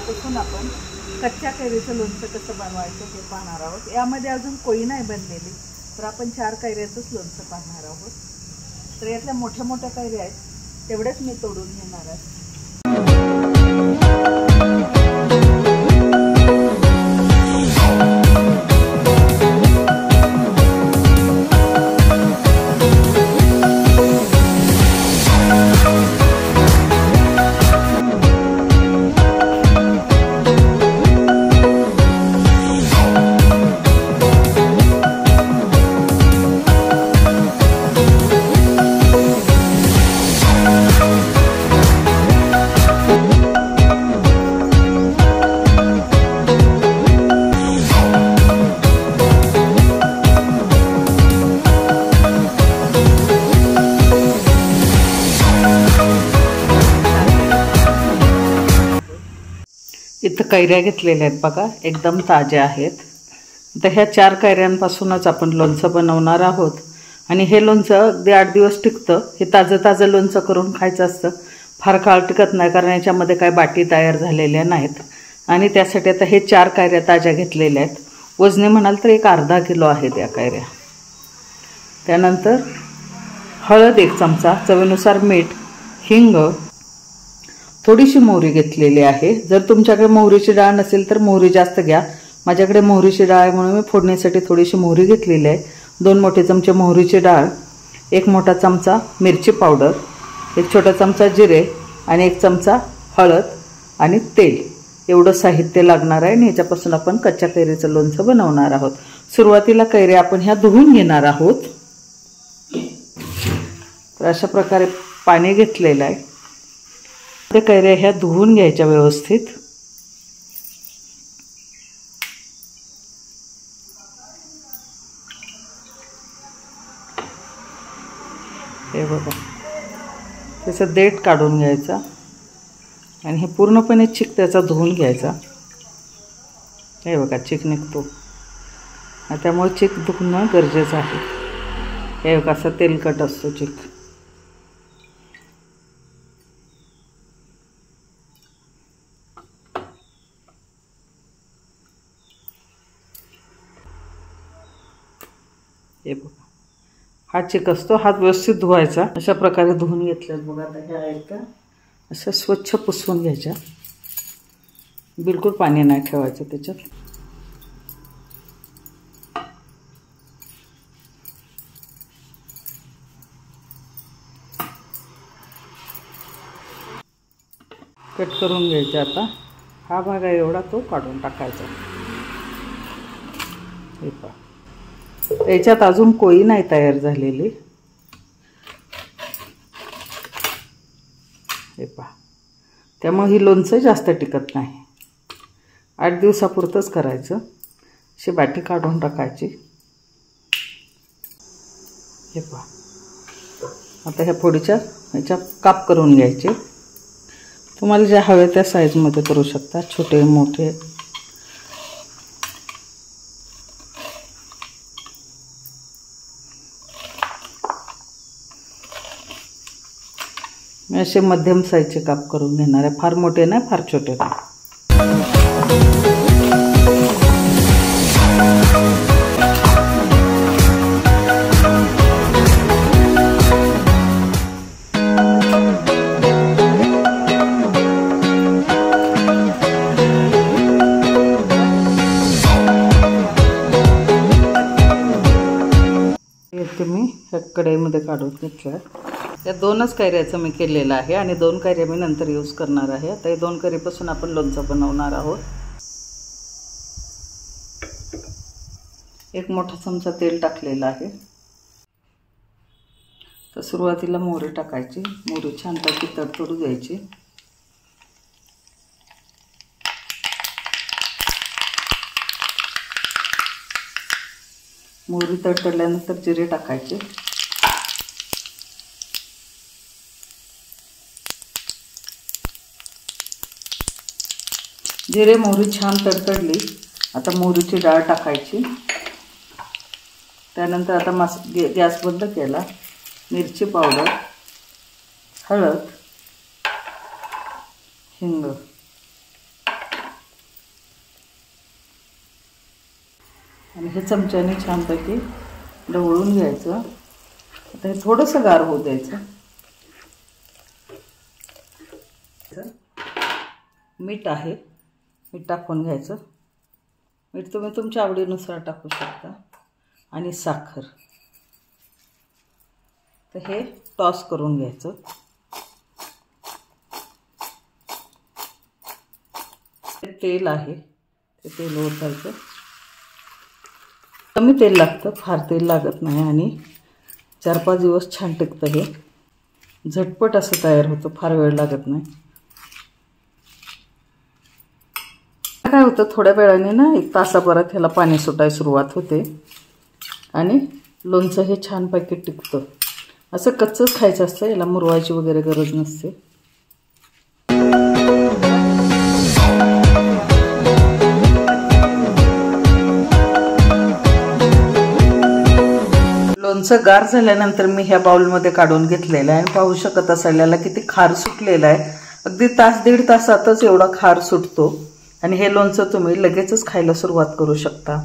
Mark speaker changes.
Speaker 1: आजपासून आपण कच्च्या कैरीचं लोणचं कसं बनवायचं ते पाहणार आहोत। यामध्ये अजून कोई नाही बनलेली, तर आपण 4 कैऱ्याचंच लोणचं पाहणार आहोत। तर यातल्या मोठ्या मोठ्या कैऱ्या आहेत तेवढेच मी तोडून घेणार आहे। इथं कैऱ्या घेतलेल्या आहेत बघा, एकदम ताज्या आहेत। तर ह्या 4 कैऱ्यांपासूनच आपण लोणचं बनवणार आहोत आणि हे लोणचं अगदी 8 दिवस टिकतं। हे ताजं लोणचं करून खायचं असतं, फार काळ टिकत नाही कारण याच्यामध्ये काय बाटी तयार झालेल्या नाहीत। आणि त्यासाठी आता हे 4 कैऱ्या ताज्या घेतलेल्या आहेत। वजने म्हणाल तर एक अर्धा किलो आहेत या कैऱ्या। त्यानंतर हळद 1 चमचा, चवीनुसार मीठ, हिंग, थोडीशी मोहरी घेतलेली आहे। जर तुमच्याकडे मोहरीची डाळ नसेल तर मोहरी जास्त घ्या। माझ्याकडे मोहरीची डाळ आहे म्हणून मी फोडणीसाठी थोडीशी मोहरी घेतलेली आहे। 2 मोठे चमचे मोहरीची डाळ, 1 मोठा चमचा मिरची पावडर, 1 छोटा चमचा जिरे आणि 1 चमचा हळद आणि तेल, एवढं साहित्य लागणार आहे। आणि याच्यापासून आपण कच्च्या कैरीचं लोणचं बनवणार आहोत। सुरुवातीला कैऱ्या आपण ह्या धुवून घेणार आहोत। तर अशा प्रकारे पाणी घेतलेलं आहे। ते कैऱ्या ह्या धुवून घ्यायच्या व्यवस्थित। हे बघा, त्याचं देठ काढून घ्यायचा आणि हे पूर्णपणे चिक त्याचा धुवून घ्यायचा। हे बघा, चिक निघतो, त्यामुळे चिक धुवणं गरजेचं आहे। हे बघा, असा तेलकट असतो चिक। हे बघा, हा चिक असतो, हात व्यवस्थित धुवायचा। अशा प्रकारे धुवून घेतल्यात बघा। आता ह्या आहेत का अशा स्वच्छ पुसून घ्यायच्या, बिलकुल पाणी नाही ठेवायचं त्याच्यात। कट करून घ्यायचा। आता हा भाग आहे एवढा तो काढून टाकायचा। हे पहा, याच्यात अजून कोई नाही तयार झालेली। हे पहा, त्यामुळे ही लोणचं जास्त टिकत नाही। 8 दिवसापुरतंच करायचं। अशी बाटी काढून टाकायची। हे पहा, आता ह्या फोडीच्या ह्याच्या काप करून घ्यायचे। तुम्हाला ज्या हव्या त्या साईजमध्ये करू शकता, छोटे मोठे। मी असे मध्यम साईजचे काप करून घेणार आहे, फार मोठे नाही, फार छोटे नाही। हे मी ह्या कढईमध्ये काढून घेतलं। या 2च कैऱ्याचं मी केलेलं आहे आणि 2 कैऱ्या मी नंतर यूज करणार आहे। आता या 2 कैरीपासून आपण लोणचं बनवणार आहोत। 1 मोठा चमचा तेल टाकलेलं आहे। तर सुरुवातीला मोहरी टाकायची। मोहरी छानपैकी तडतडू द्यायची। मोहरी तडतडल्यानंतर जिरे टाकायचे। जिरे मोहरी छान तडतडली, आता मोहरीची डाळ टाकायची। त्यानंतर आता गॅस बंद केला, मिरची पावडर, हळद, हिंग, आणि हे चमच्याने छानपैकी ढवळून घ्यायचं. आता हे थोडंसं गार होऊ द्यायचं. मीठ आहे, मीठ टाकून घ्यायचं. मीठ तुम्ही तुमच्या आवडीनुसार टाकू शकता. आणि साखर. तर हे टॉस करून घ्यायचं. तेल आहे, ते तेल ओतायचं. कमी तेल लागतं, फार तेल लागत नाही आणि 4-5 दिवस छान टिकतं. हे झटपट असं तयार होतं, फार वेळ लागत नाही. काय होतं, थोड्या वेळाने ना 1 तासाभरात ह्याला पाणी सुटायला सुरुवात होते आणि लोणचं हे छानपैकी टिकतं. असं कच्चंच खायचं असतं, याला मुरवायची वगैरे गरज नसते. लोणचं गार झाल्यानंतर मी ह्या बाउलमध्ये काढून घेतलेलं आहे आणि पाहू शकत असाल याला किती खार सुटलेला आहे. अगदी 1-1.5 तासातच एवढा खार सुटतो आणि हे लोणचं तुम्ही लगेचच खायला सुरुवात करू शकता.